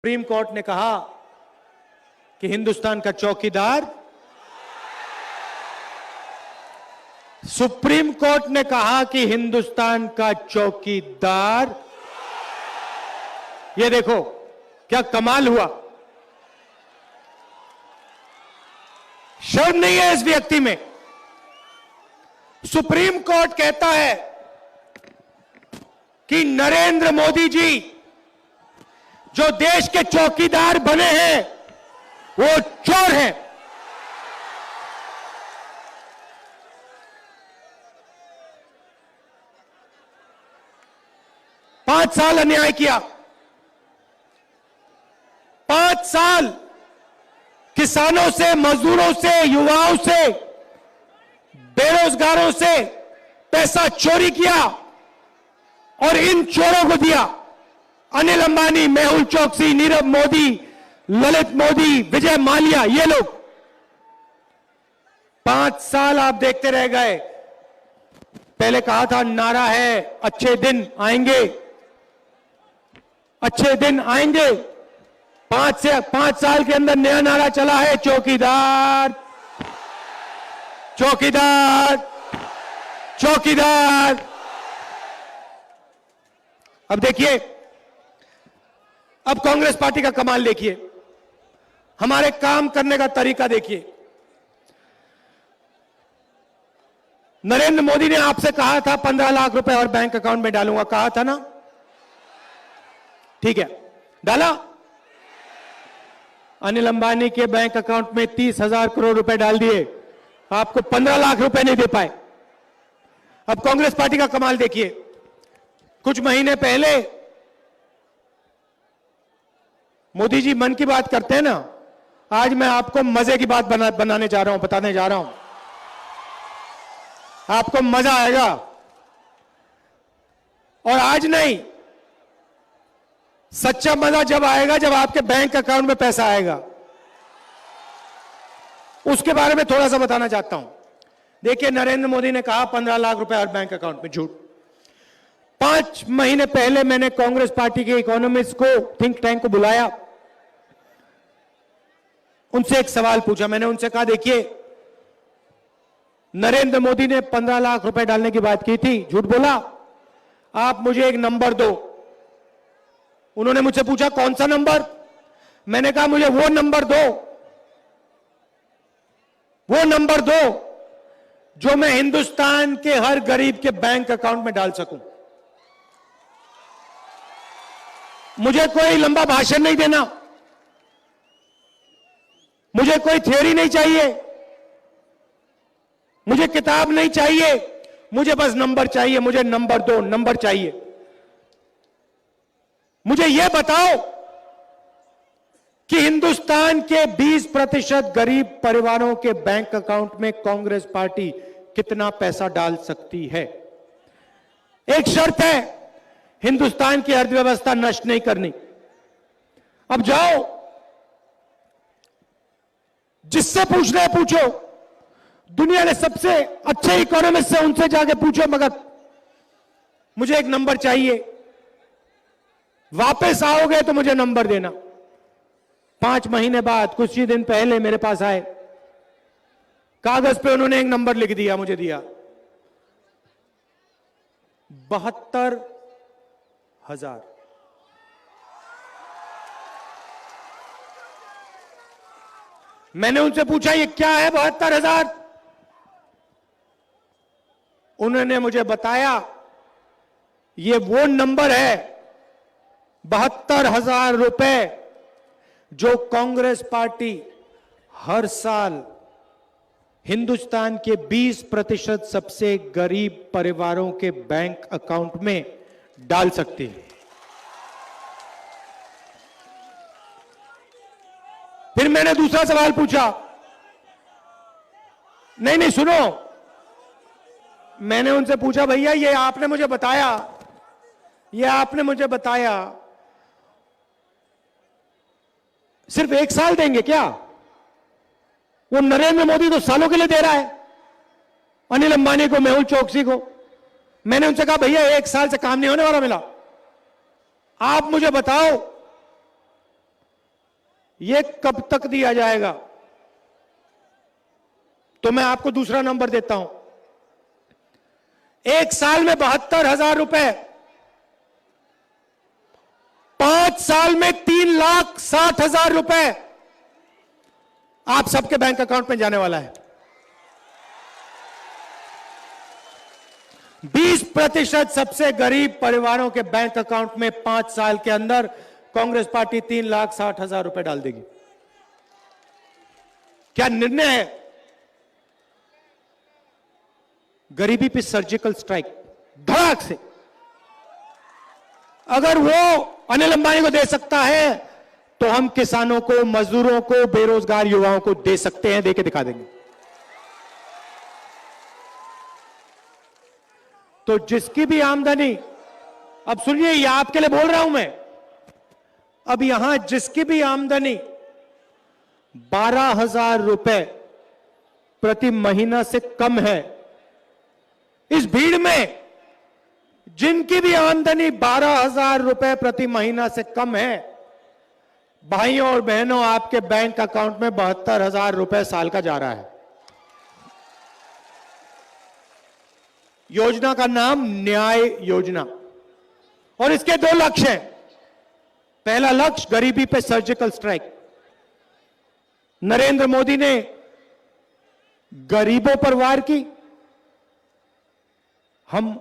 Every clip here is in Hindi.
सुप्रीम कोर्ट ने कहा कि हिंदुस्तान का चौकीदार, सुप्रीम कोर्ट ने कहा कि हिंदुस्तान का चौकीदार, ये देखो क्या कमाल हुआ। शर्म नहीं है इस व्यक्ति में। सुप्रीम कोर्ट कहता है कि नरेंद्र मोदी जी जो देश के चौकीदार बने हैं वो चोर हैं। पांच साल अन्याय किया, 5 साल किसानों से, मजदूरों से, युवाओं से, बेरोजगारों से पैसा चोरी किया और इन चोरों को दिया। अनिल अंबानी, मेहुल चोकसी, नीरव मोदी, ललित मोदी, विजय माल्या, ये लोग 5 साल आप देखते रह गए। पहले कहा था नारा है अच्छे दिन आएंगे, अच्छे दिन आएंगे। 5 साल के अंदर नया नारा चला है, चौकीदार, चौकीदार, चौकीदार। अब देखिए, अब कांग्रेस पार्टी का कमाल देखिए, हमारे काम करने का तरीका देखिए। नरेंद्र मोदी ने आपसे कहा था 15 लाख रुपए और बैंक अकाउंट में डालूंगा, कहा था ना? ठीक है, डाला। अनिल अंबानी के बैंक अकाउंट में 30,000 करोड़ रुपए डाल दिए, आपको 15 लाख रुपए नहीं दे पाए। अब कांग्रेस पार्टी का कमाल देखिए। कुछ महीने पहले मोदी जी मन की बात करते हैं ना, आज मैं आपको मजे की बात बनाने जा रहा हूं, बताने जा रहा हूं, आपको मजा आएगा। और आज नहीं, सच्चा मजा जब आएगा जब आपके बैंक अकाउंट में पैसा आएगा। उसके बारे में थोड़ा सा बताना चाहता हूं। देखिए, नरेंद्र मोदी ने कहा 15 लाख रुपए और बैंक अकाउंट में, झूठ। 5 महीने पहले मैंने कांग्रेस पार्टी के इकोनॉमिस्ट को, थिंक टैंक को बुलाया, उनसे एक सवाल पूछा। मैंने उनसे कहा देखिए, नरेंद्र मोदी ने 15 लाख रुपए डालने की बात की थी, झूठ बोला, आप मुझे एक नंबर दो। उन्होंने मुझसे पूछा कौन सा नंबर? मैंने कहा मुझे वो नंबर दो, वो नंबर दो जो मैं हिंदुस्तान के हर गरीब के बैंक अकाउंट में डाल सकूं। मुझे कोई लंबा भाषण नहीं देना, मुझे कोई थ्योरी नहीं चाहिए, मुझे किताब नहीं चाहिए, मुझे बस नंबर चाहिए। मुझे नंबर दो, नंबर चाहिए। मुझे यह बताओ कि हिंदुस्तान के 20% गरीब परिवारों के बैंक अकाउंट में कांग्रेस पार्टी कितना पैसा डाल सकती है। एक शर्त है, हिंदुस्तान की अर्थव्यवस्था नष्ट नहीं करनी। अब जाओ, जिससे पूछना है पूछो, दुनिया के सबसे अच्छे इकोनॉमिस्ट से, उनसे जाके पूछो, मगर मुझे एक नंबर चाहिए। वापस आओगे तो मुझे नंबर देना। 5 महीने बाद, कुछ ही दिन पहले मेरे पास आए, कागज पे उन्होंने एक नंबर लिख दिया, मुझे दिया 72,000। मैंने उनसे पूछा ये क्या है 72,000? उन्होंने मुझे बताया ये वो नंबर है, 72,000 रुपए जो कांग्रेस पार्टी हर साल हिंदुस्तान के 20% सबसे गरीब परिवारों के बैंक अकाउंट में डाल सकती है। फिर मैंने दूसरा सवाल पूछा, नहीं सुनो, मैंने उनसे पूछा भैया ये आपने मुझे बताया, ये आपने मुझे बताया, सिर्फ 1 साल देंगे क्या? वो नरेंद्र मोदी तो सालों के लिए दे रहा है, अनिल अंबानी को, मेहुल चोकसी को। मैंने उनसे कहा भैया 1 साल से काम नहीं होने वाला मिला, आप मुझे बताओ ये कब तक दिया जाएगा? तो मैं आपको दूसरा नंबर देता हूं। एक साल में 72,000 रुपए, 5 साल में 3,60,000 रुपए आप सबके बैंक अकाउंट में जाने वाला है। 20% सबसे गरीब परिवारों के बैंक अकाउंट में 5 साल के अंदर कांग्रेस पार्टी 3,60,000 रुपए डाल देगी। क्या निर्णय है? गरीबी पे सर्जिकल स्ट्राइक धड़ाक से। अगर वो अनिल अंबानी को दे सकता है तो हम किसानों को, मजदूरों को, बेरोजगार युवाओं को दे सकते हैं, देके दिखा देंगे। तो जिसकी भी आमदनी, अब सुनिए, ये आपके लिए बोल रहा हूं मैं, अब यहां जिसकी भी आमदनी 12,000 रुपए प्रति महीना से कम है, इस भीड़ में जिनकी भी आमदनी 12,000 रुपए प्रति महीना से कम है, भाइयों और बहनों, आपके बैंक अकाउंट में 72,000 रुपए साल का जा रहा है। योजना का नाम न्याय योजना, और इसके 2 लक्ष्य हैं। पहला लक्ष्य गरीबी पे सर्जिकल स्ट्राइक। नरेंद्र मोदी ने गरीबों पर वार की, हम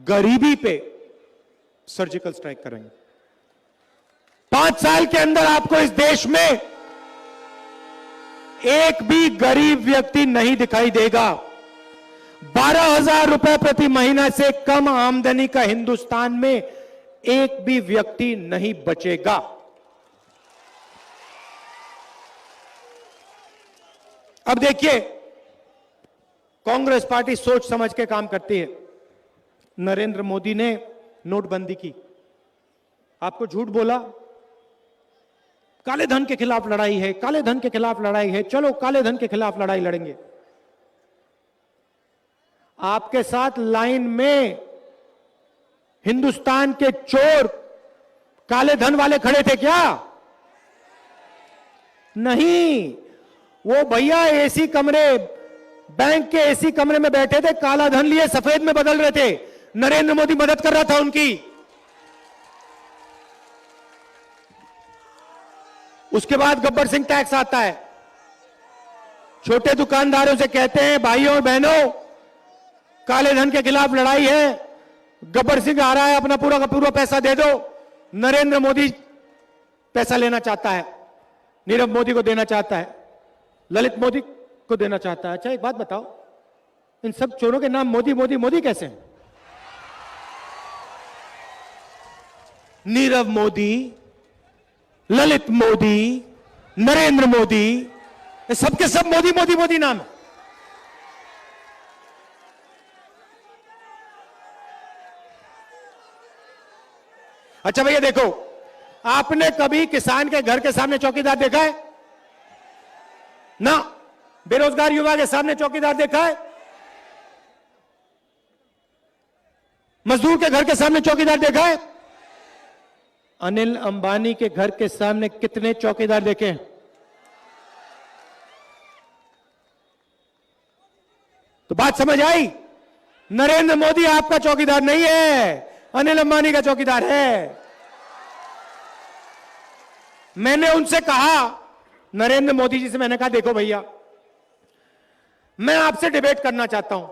गरीबी पे सर्जिकल स्ट्राइक करेंगे। 5 साल के अंदर आपको इस देश में एक भी गरीब व्यक्ति नहीं दिखाई देगा। 12,000 रुपए प्रति महीना से कम आमदनी का हिंदुस्तान में एक भी व्यक्ति नहीं बचेगा। अब देखिए, कांग्रेस पार्टी सोच समझ के काम करती है। नरेंद्र मोदी ने नोटबंदी की, आपको झूठ बोला, काले धन के खिलाफ लड़ाई है, काले धन के खिलाफ लड़ाई है, चलो काले धन के खिलाफ लड़ाई लड़ेंगे। आपके साथ लाइन में हिंदुस्तान के चोर काले धन वाले खड़े थे क्या? नहीं, वो भैया एसी कमरे, बैंक के एसी कमरे में बैठे थे, काला धन लिए सफेद में बदल रहे थे। नरेंद्र मोदी मदद कर रहा था उनकी। उसके बाद गब्बर सिंह टैक्स आता है, छोटे दुकानदारों से कहते हैं भाइयों और बहनों, काले धन के खिलाफ लड़ाई है, गब्बर सिंह आ रहा है, अपना पूरा का पूरा पैसा दे दो। नरेंद्र मोदी पैसा लेना चाहता है, नीरव मोदी को देना चाहता है, ललित मोदी को देना चाहता है। अच्छा एक बात बताओ, इन सब चोरों के नाम मोदी मोदी मोदी कैसे हैं? नीरव मोदी, ललित मोदी, नरेंद्र मोदी, सबके सब मोदी मोदी मोदी नाम है। अच्छा भैया देखो, आपने कभी किसान के घर के सामने चौकीदार देखा है? ना। बेरोजगार युवा के सामने चौकीदार देखा है? मजदूर के घर के सामने चौकीदार देखा है? अनिल अंबानी के घर के सामने कितने चौकीदार देखे हैं? तो बात समझ आई? नरेंद्र मोदी आपका चौकीदार नहीं है, अनिल अंबानी का चौकीदार है। मैंने उनसे कहा, नरेंद्र मोदी जी से मैंने कहा, देखो भैया, मैं आपसे डिबेट करना चाहता हूं।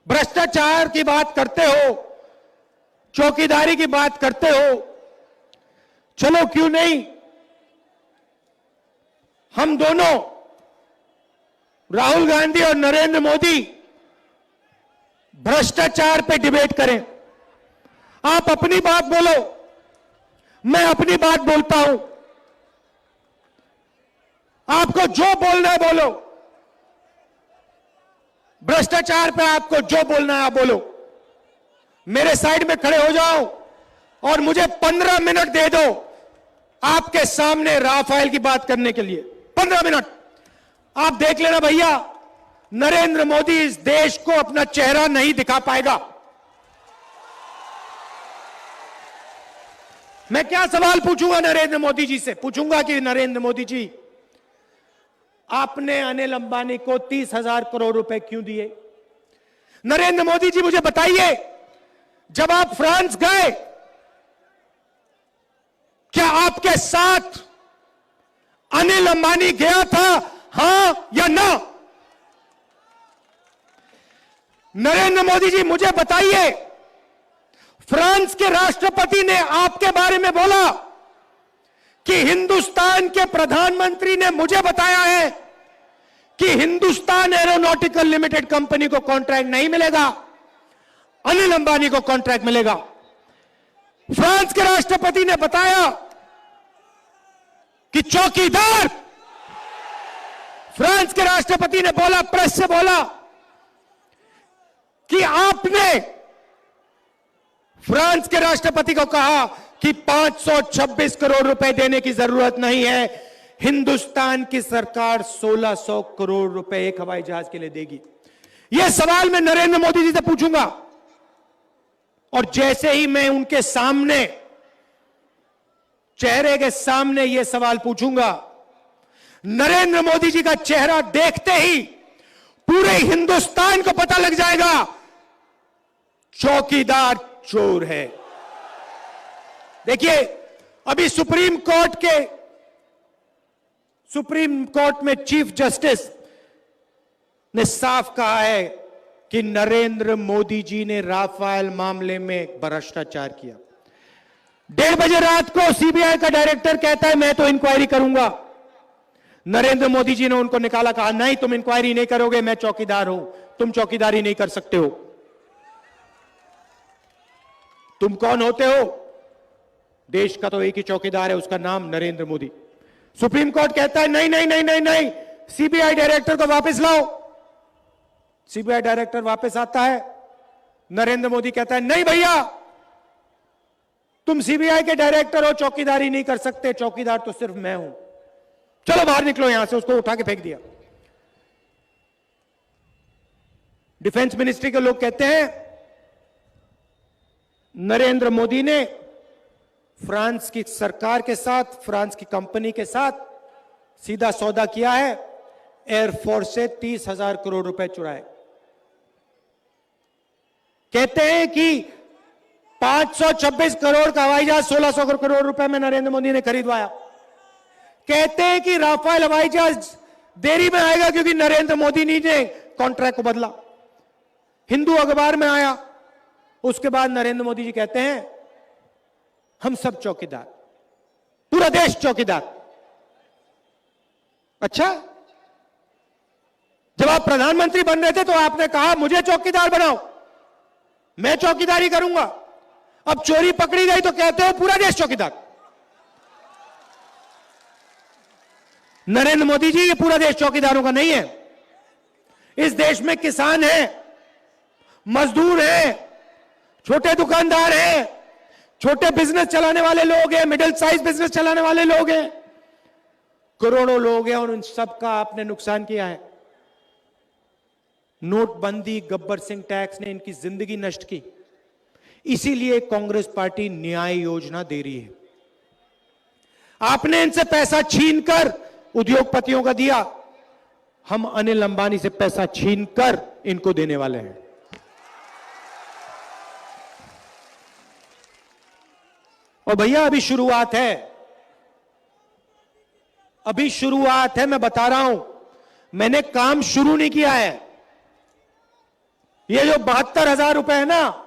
भ्रष्टाचार की बात करते हो, चौकीदारी की बात करते हो, चलो क्यों नहीं हम दोनों, राहुल गांधी और नरेंद्र मोदी, भ्रष्टाचार पे डिबेट करें। आप अपनी बात बोलो, मैं अपनी बात बोलता हूं, आपको जो बोलना है बोलो, भ्रष्टाचार पे आपको जो बोलना है आप बोलो। मेरे साइड में खड़े हो जाओ और मुझे 15 मिनट दे दो आपके सामने राफेल की बात करने के लिए। 15 मिनट आप देख लेना भैया, नरेंद्र मोदी इस देश को अपना चेहरा नहीं दिखा पाएगा। मैं क्या सवाल पूछूंगा नरेंद्र मोदी जी से? पूछूंगा कि नरेंद्र मोदी जी, आपने अनिल अंबानी को 30,000 करोड़ रुपए क्यों दिए? नरेंद्र मोदी जी मुझे बताइए, जब आप फ्रांस गए, क्या आपके साथ अनिल अंबानी गया था, हां या ना? नरेंद्र मोदी जी मुझे बताइए, फ्रांस के राष्ट्रपति ने आपके बारे में बोला कि हिंदुस्तान के प्रधानमंत्री ने मुझे बताया है कि हिंदुस्तान एरोनॉटिकल लिमिटेड कंपनी को कॉन्ट्रैक्ट नहीं मिलेगा, अनिल अंबानी को कॉन्ट्रैक्ट मिलेगा। फ्रांस के राष्ट्रपति ने बताया कि चौकीदार, फ्रांस के राष्ट्रपति ने बोला, प्रेस से बोला कि आपने फ्रांस के राष्ट्रपति को कहा कि 526 करोड़ रुपए देने की जरूरत नहीं है, हिंदुस्तान की सरकार 1600 करोड़ रुपए एक हवाई जहाज के लिए देगी। यह सवाल मैं नरेंद्र मोदी जी से पूछूंगा, और जैसे ही मैं उनके सामने, चेहरे के सामने यह सवाल पूछूंगा, नरेंद्र मोदी जी का चेहरा देखते ही पूरे हिंदुस्तान को पता लग जाएगा चौकीदार चोर है। देखिए, अभी सुप्रीम कोर्ट में चीफ जस्टिस ने साफ कहा है कि नरेंद्र मोदी जी ने राफेल मामले में भ्रष्टाचार किया। 1:30 बजे रात को सीबीआई का डायरेक्टर कहता है मैं तो इंक्वायरी करूंगा। नरेंद्र मोदी जी ने उनको निकाला, कहा नहीं तुम इंक्वायरी नहीं करोगे, मैं चौकीदार हूं, तुम चौकीदारी नहीं कर सकते हो। तुम कौन होते हो? देश का तो एक ही चौकीदार है, उसका नाम नरेंद्र मोदी। सुप्रीम कोर्ट कहता है नहीं नहीं नहीं नहीं नहीं, सीबीआई डायरेक्टर को वापस लाओ। सीबीआई डायरेक्टर वापस आता है, नरेंद्र मोदी कहता है नहीं भैया, तुम सीबीआई के डायरेक्टर हो, चौकीदारी नहीं कर सकते, चौकीदार तो सिर्फ मैं हूं, चलो बाहर निकलो यहां से। उसको उठा के फेंक दिया। डिफेंस मिनिस्ट्री के लोग कहते हैं नरेंद्र मोदी ने फ्रांस की सरकार के साथ, फ्रांस की कंपनी के साथ सीधा सौदा किया है, एयरफोर्स से 30,000 करोड़ रुपए चुराए। कहते हैं कि 526 करोड़ का हवाई जहाज 1600 करोड़ रुपए में नरेंद्र मोदी ने खरीदवाया। कहते हैं कि राफेल हवाई जहाज देरी में आएगा क्योंकि नरेंद्र मोदी ने कॉन्ट्रैक्ट को बदला। हिंदू अखबार में आया, उसके बाद नरेंद्र मोदी जी कहते हैं हम सब चौकीदार, पूरा देश चौकीदार। अच्छा, जब आप प्रधानमंत्री बन रहे थे तो आपने कहा मुझे चौकीदार बनाओ, मैं चौकीदारी करूंगा। अब चोरी पकड़ी गई तो कहते हो पूरा देश चौकीदार। नरेंद्र मोदी जी, ये पूरा देश चौकीदारों का नहीं है। इस देश में किसान हैं, मजदूर हैं, छोटे दुकानदार हैं, छोटे बिजनेस चलाने वाले लोग हैं, मिडिल साइज बिजनेस चलाने वाले लोग हैं, करोड़ों लोग हैं, और उन सबका आपने नुकसान किया है। नोटबंदी, गब्बर सिंह टैक्स ने इनकी जिंदगी नष्ट की। इसीलिए कांग्रेस पार्टी न्याय योजना दे रही है। आपने इनसे पैसा छीनकर उद्योगपतियों का दिया, हम अनिल अंबानी से पैसा छीनकर इनको देने वाले हैं। और भैया अभी शुरुआत है, अभी शुरुआत है, मैं बता रहा हूं, मैंने काम शुरू नहीं किया है। ये जो 72,000 रुपए है ना,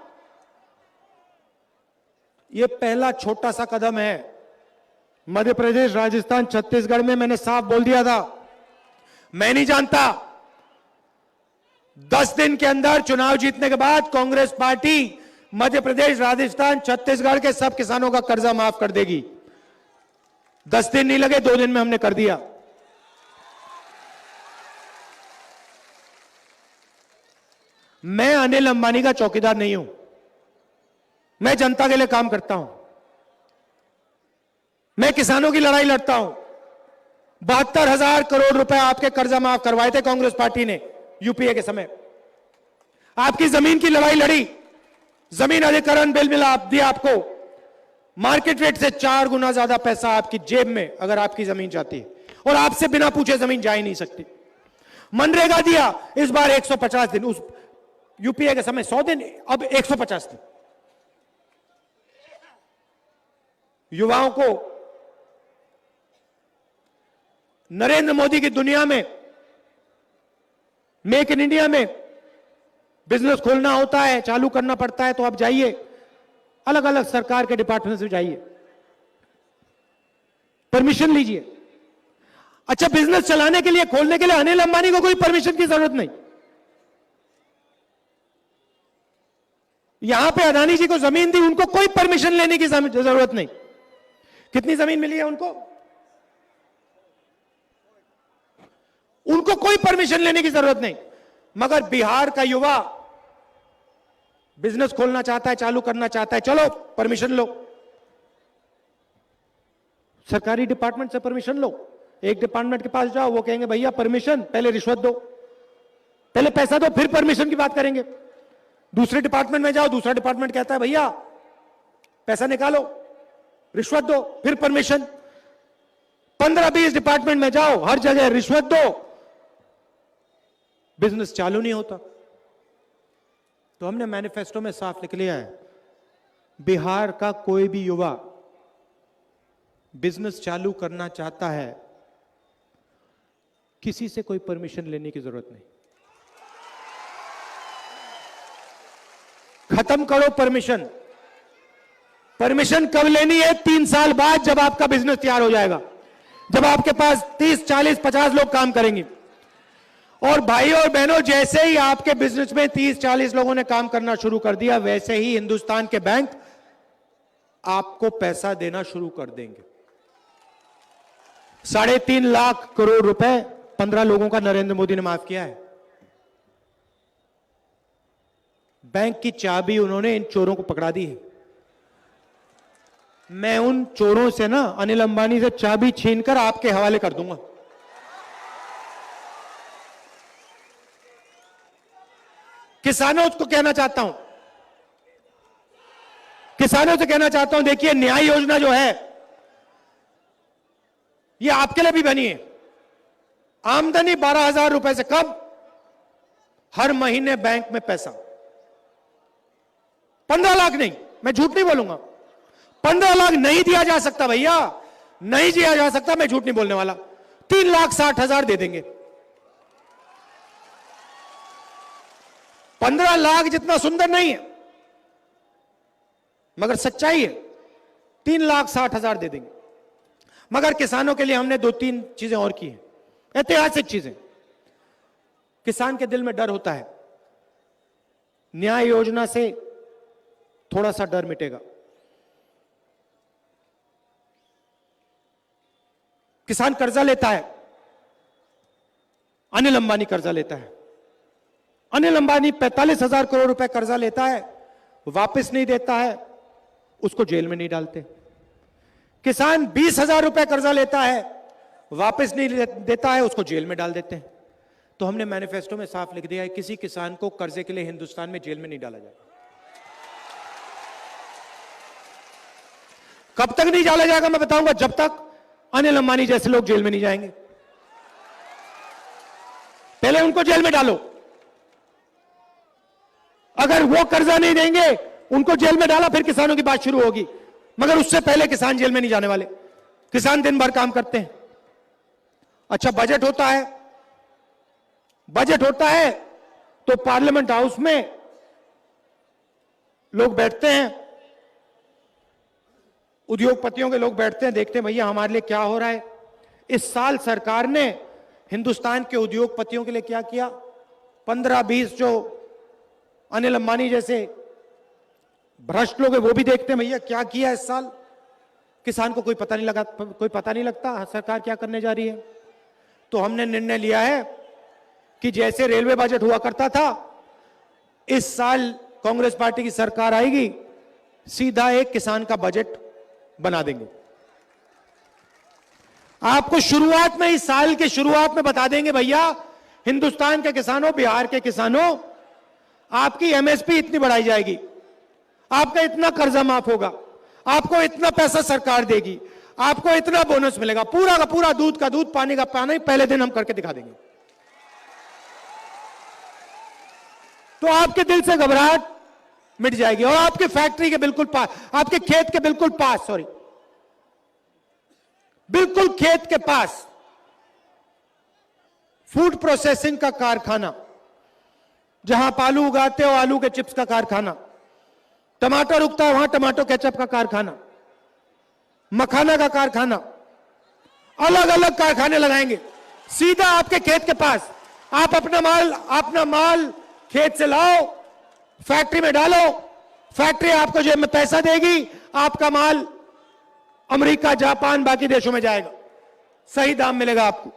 ये पहला छोटा सा कदम है। मध्य प्रदेश, राजस्थान, छत्तीसगढ़ में मैंने साफ बोल दिया था, मैं नहीं जानता 10 दिन के अंदर चुनाव जीतने के बाद कांग्रेस पार्टी मध्य प्रदेश, राजस्थान, छत्तीसगढ़ के सब किसानों का कर्जा माफ कर देगी। 10 दिन नहीं लगे, 2 दिन में हमने कर दिया। मैं अनिल अंबानी का चौकीदार नहीं हूं, मैं जनता के लिए काम करता हूं, मैं किसानों की लड़ाई लड़ता हूं। 72,000 करोड़ रुपए आपके कर्जा माफ करवाए थे कांग्रेस पार्टी ने यूपीए के समय। आपकी जमीन की लड़ाई लड़ी, जमीन अधिग्रहण बिल मिला दिया आपको, मार्केट रेट से 4 गुना ज्यादा पैसा आपकी जेब में अगर आपकी जमीन जाती है, और आपसे बिना पूछे जमीन जा ही नहीं सकती। मनरेगा दिया इस बार 150 दिन, उस यूपीए के समय 100 दिन, अब 150 दिन। युवाओं को नरेंद्र मोदी की दुनिया में, मेक इन इंडिया में बिजनेस खोलना होता है, चालू करना पड़ता है, तो आप जाइए अलग अलग सरकार के डिपार्टमेंट से जाइए, परमिशन लीजिए। अच्छा, बिजनेस चलाने के लिए, खोलने के लिए अनिल अंबानी को कोई परमिशन की जरूरत नहीं। यहां पे अदानी जी को जमीन दी, उनको कोई परमिशन लेने की जरूरत नहीं। कितनी जमीन मिली है उनको? उनको कोई परमिशन लेने की जरूरत नहीं। मगर बिहार का युवा बिजनेस खोलना चाहता है, चालू करना चाहता है, चलो परमिशन लो, सरकारी डिपार्टमेंट से परमिशन लो। एक डिपार्टमेंट के पास जाओ, वो कहेंगे भैया परमिशन, पहले रिश्वत दो, पहले पैसा दो, फिर परमिशन की बात करेंगे। दूसरे डिपार्टमेंट में जाओ, दूसरा डिपार्टमेंट कहता है भैया पैसा निकालो, रिश्वत दो, फिर परमिशन। 15-20 डिपार्टमेंट में जाओ, हर जगह रिश्वत दो, बिजनेस चालू नहीं होता। तो हमने मैनिफेस्टो में साफ लिख लिया है, बिहार का कोई भी युवा बिजनेस चालू करना चाहता है, किसी से कोई परमिशन लेने की जरूरत नहीं। खत्म करो परमिशन। परमिशन कब लेनी है? 3 साल बाद, जब आपका बिजनेस तैयार हो जाएगा, जब आपके पास 30, 40, 50 लोग काम करेंगे। और भाई और बहनों, जैसे ही आपके बिजनेस में 30-40 लोगों ने काम करना शुरू कर दिया, वैसे ही हिंदुस्तान के बैंक आपको पैसा देना शुरू कर देंगे। 3.5 लाख करोड़ रुपए 15 लोगों का नरेंद्र मोदी ने माफ किया है। बैंक की चाबी उन्होंने इन चोरों को पकड़ा दी है। मैं उन चोरों से ना, अनिल अंबानी से चाबी छीनकर आपके हवाले कर दूंगा। किसानों को कहना चाहता हूं, किसानों से कहना चाहता हूं, देखिए न्याय योजना जो है, ये आपके लिए भी बनी है। आमदनी 12,000 रुपए से कम, हर महीने बैंक में पैसा। 15 लाख नहीं, मैं झूठ नहीं बोलूंगा, 15 लाख नहीं दिया जा सकता भैया, नहीं दिया जा सकता, मैं झूठ नहीं बोलने वाला। 3,60,000 दे देंगे। 15 लाख जितना सुंदर नहीं है, मगर सच्चाई है। 3,60,000 दे देंगे। मगर किसानों के लिए हमने 2-3 चीजें और की हैं, ऐतिहासिक चीजें। किसान के दिल में डर होता है, न्याय योजना से थोड़ा सा डर मिटेगा। किसान कर्जा लेता है, अनिल अंबानी कर्जा लेता है। अनिल अंबानी 45,000 करोड़ रुपए कर्जा लेता है, वापस नहीं देता है, उसको जेल में नहीं डालते। किसान 20,000 रुपए कर्जा लेता है, वापस नहीं देता है, उसको जेल में डाल देते हैं। तो हमने मैनिफेस्टो में साफ लिख दिया है, किसी किसान को कर्जे के लिए हिंदुस्तान में जेल में नहीं डाला जाएगा। कब तक नहीं डाला जाएगा मैं बताऊंगा, जब तक अनिल अंबानी जैसे लोग जेल में नहीं जाएंगे। पहले उनको जेल में डालो, अगर वो कर्जा नहीं देंगे, उनको जेल में डाला, फिर किसानों की बात शुरू होगी। मगर उससे पहले किसान जेल में नहीं जाने वाले। किसान दिन भर काम करते हैं। अच्छा, बजट होता है, बजट होता है तो पार्लियामेंट हाउस में लोग बैठते हैं, उद्योगपतियों के लोग बैठते हैं, देखते हैं भैया हमारे लिए क्या हो रहा है। इस साल सरकार ने हिंदुस्तान के उद्योगपतियों के लिए क्या किया? 15-20 जो अनिल अंबानी जैसे भ्रष्ट लोग हैं, वो भी देखते हैं भैया क्या किया इस साल। किसान को कोई पता नहीं लगता सरकार क्या करने जा रही है। तो हमने निर्णय लिया है कि जैसे रेलवे बजट हुआ करता था, इस साल कांग्रेस पार्टी की सरकार आएगी, सीधा एक किसान का बजट बना देंगे। आपको शुरुआत में, इस साल के शुरुआत में बता देंगे भैया, हिंदुस्तान के किसानों, बिहार के किसानों, आपकी एमएसपी इतनी बढ़ाई जाएगी, आपका इतना कर्जा माफ होगा, आपको इतना पैसा सरकार देगी, आपको इतना बोनस मिलेगा, पूरा का पूरा दूध का दूध, पानी का पानी, पहले दिन हम करके दिखा देंगे। तो आपके दिल से घबराहट मिट जाएगी। और आपके फैक्ट्री के बिल्कुल पास, आपके खेत के बिल्कुल पास, सॉरी, बिल्कुल खेत के पास फूड प्रोसेसिंग का कारखाना, जहां आप आलू उगाते हो, आलू के चिप्स का कारखाना, टमाटर उगता है वहां टमाटो केचप का कारखाना, मखाना का कारखाना, अलग अलग कारखाने लगाएंगे सीधा आपके खेत के पास। आप अपना माल खेत से लाओ, फैक्ट्री में डालो, फैक्ट्री आपको जेब में पैसा देगी, आपका माल अमेरिका, जापान, बाकी देशों में जाएगा, सही दाम मिलेगा आपको।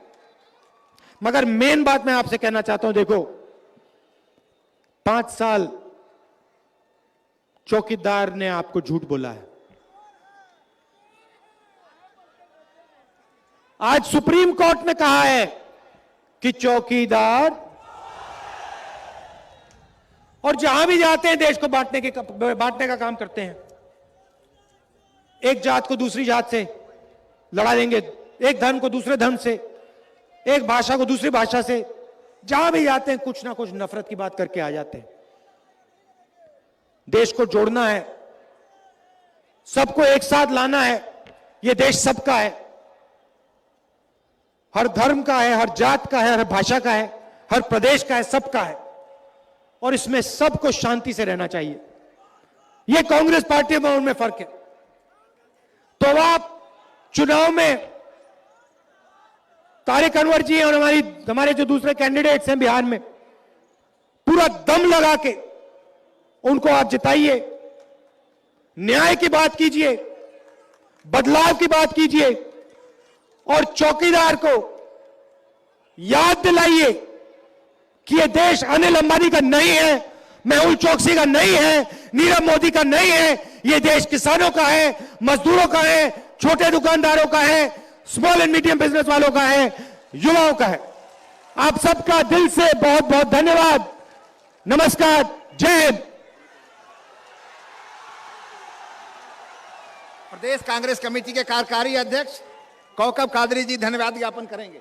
मगर मेन बात मैं आपसे कहना चाहता हूं, देखो 5 साल चौकीदार ने आपको झूठ बोला है। आज सुप्रीम कोर्ट ने कहा है कि चौकीदार, और जहां भी जाते हैं देश को बांटने का काम करते हैं। एक जात को दूसरी जात से लड़ा देंगे, एक धर्म को दूसरे धर्म से, एक भाषा को दूसरी भाषा से, जहां भी जाते हैं कुछ ना कुछ नफरत की बात करके आ जाते हैं। देश को जोड़ना है, सबको एक साथ लाना है, यह देश सबका है, हर धर्म का है, हर जात का है, हर भाषा का है, हर प्रदेश का है, सबका है, और इसमें सबको शांति से रहना चाहिए। यह कांग्रेस पार्टी में उनमें फर्क है। तो आप चुनाव में तारिक अनवर जी और हमारे जो दूसरे कैंडिडेट्स हैं बिहार में, पूरा दम लगा के उनको आप जिताइए, न्याय की बात कीजिए, बदलाव की बात कीजिए, और चौकीदार को याद दिलाइए कि यह देश अनिल अंबानी का नहीं है, मेहुल चोकसी का नहीं है, नीरव मोदी का नहीं है। यह देश किसानों का है, मजदूरों का है, छोटे दुकानदारों का है, स्मॉल एंड मीडियम बिजनेस वालों का है, युवाओं का है। आप सबका दिल से बहुत बहुत धन्यवाद। नमस्कार, जय हिंद। प्रदेश कांग्रेस कमेटी के कार्यकारी अध्यक्ष कौकब कादरी जी धन्यवाद ज्ञापन करेंगे।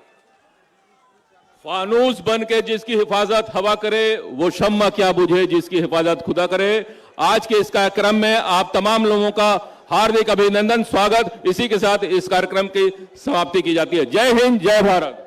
फानूस बन के जिसकी हिफाजत हवा करे वो शम्मा क्या बुझे जिसकी हिफाजत खुदा करे। आज के इस कार्यक्रम में आप तमाम लोगों का हार्दिक अभिनंदन, स्वागत। इसी के साथ इस कार्यक्रम की समाप्ति की जाती है। जय हिंद, जय भारत।